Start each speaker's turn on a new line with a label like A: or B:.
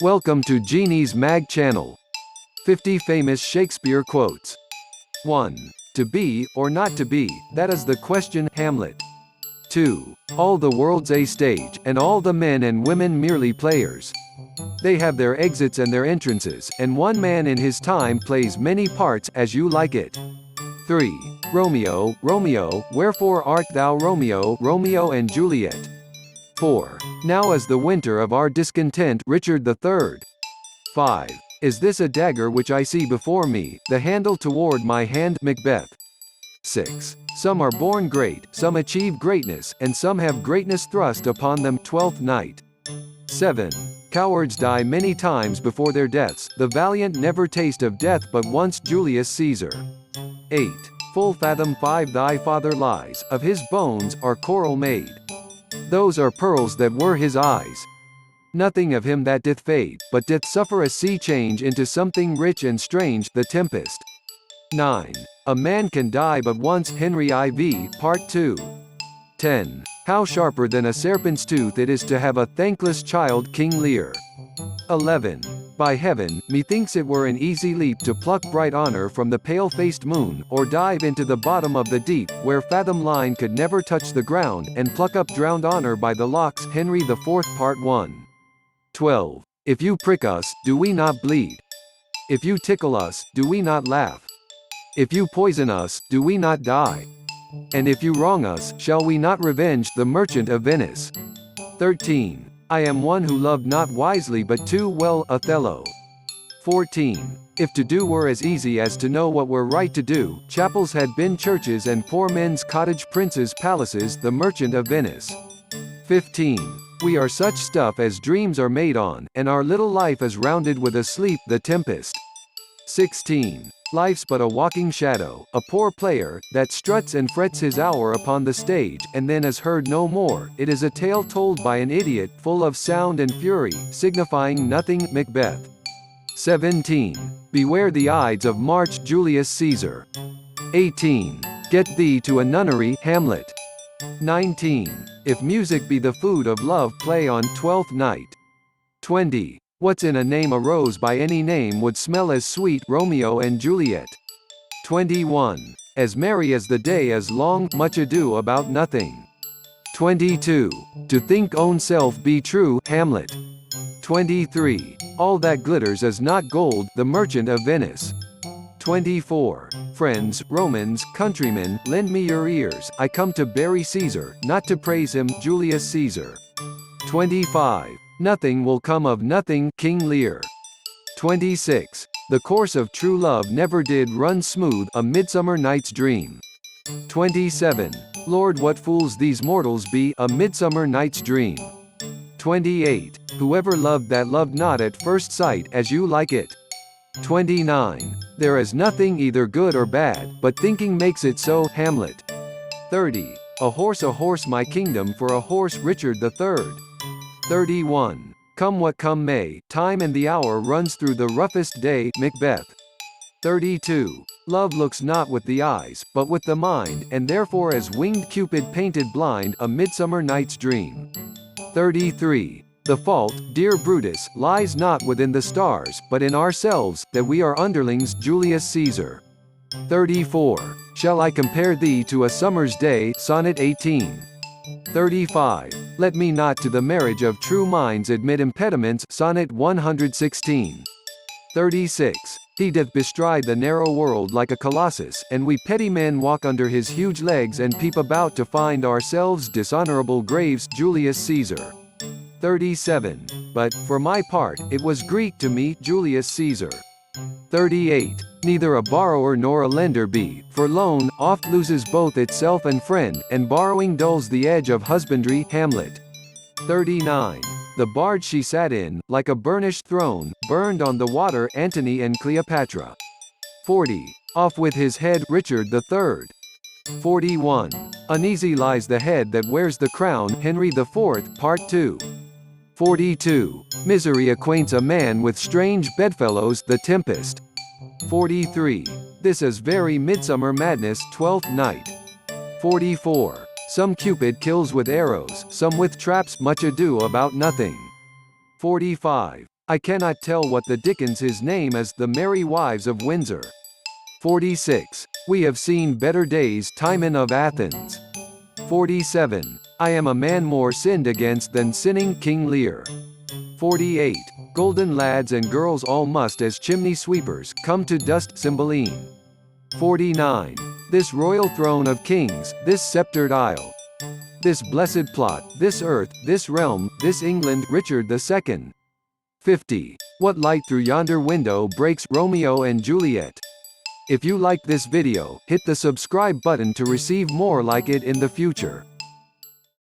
A: Welcome to Genie's Mag channel. 50 famous Shakespeare quotes. 1. To be, or not to be, that is the question. Hamlet. 2. All the world's a stage, and all the men and women merely players. They have their exits and their entrances, and one man in his time plays many parts, as you like it. 3. Romeo, Romeo, wherefore art thou Romeo, Romeo and Juliet? 4. Now is the winter of our discontent, Richard III. 5. Is this a dagger which I see before me, the handle toward my hand, Macbeth? 6. Some are born great, some achieve greatness, and some have greatness thrust upon them, Twelfth Night. 7. Cowards die many times before their deaths, the valiant never taste of death but once, Julius Caesar. 8. Full fathom 5 thy father lies, of his bones are coral made. Those are pearls that were his eyes. Nothing of him that doth fade, but doth suffer a sea change into something rich and strange, the Tempest. 9. A man can die but once, Henry IV, Part 2. 10. How sharper than a serpent's tooth it is to have a thankless child, King Lear. 11. By heaven, methinks it were an easy leap to pluck bright honor from the pale-faced moon, or dive into the bottom of the deep, where fathom line could never touch the ground, and pluck up drowned honor by the locks, Henry IV, Part 1. 12. If you prick us, do we not bleed? If you tickle us, do we not laugh? If you poison us, do we not die? And if you wrong us, shall we not revenge? The Merchant of Venice. 13. I am one who loved not wisely but too well, Othello. 14. If to do were as easy as to know what were right to do, chapels had been churches and poor men's cottage princes' palaces, The Merchant of Venice. 15. We are such stuff as dreams are made on, and our little life is rounded with a sleep, The Tempest. 16. Life's but a walking shadow, a poor player, that struts and frets his hour upon the stage, and then is heard no more. It is a tale told by an idiot, full of sound and fury, signifying nothing, Macbeth. 17. Beware the Ides of March, Julius Caesar. 18. Get thee to a nunnery, Hamlet. 19. If music be the food of love, play on Twelfth Night. 20. What's in a name? A rose by any name would smell as sweet, Romeo and Juliet. 21. As merry as the day is long, Much Ado About Nothing. 22. To think own self be true, Hamlet. 23. All that glitters is not gold, The Merchant of Venice. 24. Friends, Romans, countrymen, lend me your ears, I come to bury Caesar, not to praise him, Julius Caesar. 25. Nothing will come of nothing, King Lear. 26. The course of true love never did run smooth, A Midsummer Night's Dream. 27. Lord, what fools these mortals be, A Midsummer Night's Dream. 28. Whoever loved that loved not at first sight, As You Like It. 29. There is nothing either good or bad, but thinking makes it so, Hamlet. 30. A horse, my kingdom for a horse, Richard III. 31. Come what come may, time and the hour runs through the roughest day, Macbeth. 32. Love looks not with the eyes, but with the mind, and therefore as winged Cupid painted blind, A Midsummer Night's Dream. 33. The fault, dear Brutus, lies not within the stars, but in ourselves, that we are underlings, Julius Caesar. 34. Shall I compare thee to a summer's day, Sonnet 18. 35. Let me not to the marriage of true minds admit impediments, Sonnet 116. 36. He doth bestride the narrow world like a colossus, and we petty men walk under his huge legs and peep about to find ourselves dishonorable graves, Julius Caesar. 37. But, for my part, it was Greek to me, Julius Caesar. 38. Neither a borrower nor a lender be, for loan oft loses both itself and friend, and borrowing dulls the edge of husbandry, Hamlet. 39. The barge she sat in, like a burnished throne, burned on the water, Antony and Cleopatra. 40. Off with his head, Richard III. 41. Uneasy lies the head that wears the crown, Henry IV, Part 2. 42. Misery acquaints a man with strange bedfellows, The Tempest. 43. This is very midsummer madness, Twelfth Night. 44. Some Cupid kills with arrows, some with traps, Much Ado About Nothing. 45. I cannot tell what the dickens his name is. The Merry Wives of Windsor. 46. We have seen better days. Timon of Athens. 47. I am a man more sinned against than sinning. King Lear. 48. Golden lads and girls all must as chimney sweepers come to dust. Cymbeline. 49. This royal throne of kings, this sceptred isle, this blessed plot, this earth, this realm, this England. Richard II. 50. What light through yonder window breaks. Romeo and Juliet. If you liked this video, hit the subscribe button to receive more like it in the future.